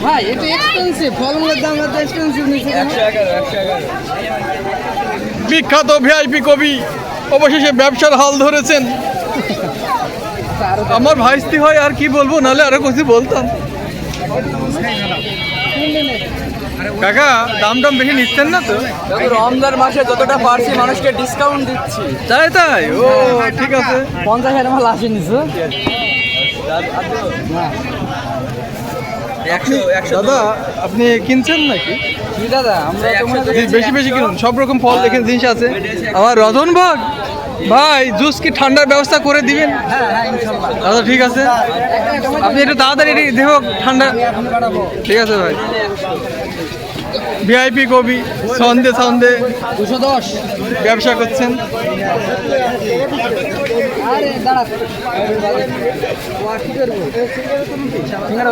ভাই এটা এক্সপেন্সিভ, ফলমূলের দাম এত এক্সপেন্সিভ নিচ্ছে কেন? বিখ্যাত ভিআইপি কবি অবশেষে ব্যবসার হাল ধরেছেন। আমার ভাইস্তি হয়, আর কি বলবো, নাহলে আরো কিছু বলতাম। কাকা দাম টাম বেশি নিচ্ছেন না তো? রমজান মাসে যতটা পারছি মানুষকে ডিসকাউন্ট দিচ্ছি। তাই তাই, ও ঠিক আছে। 50 মাল আসে নিছো? দাদা আপনি কিনছেন নাকি? কি দাদা, আমরা বেশি বেশি কিনুন, সব রকম ফল দেখেন জিনিস আছে। আমার রতন ভাই জুস কি ঠান্ডার ব্যবস্থা করে দিবেন? দাদা ঠিক আছে, আপনি একটু তাড়াতাড়ি দেহ ঠান্ডা। ঠিক আছে ভাই। ভিআইপি কবি সন্ধে 210। ব্যবসা করছেন। আরে দাঁড়া, সিঙ্গারা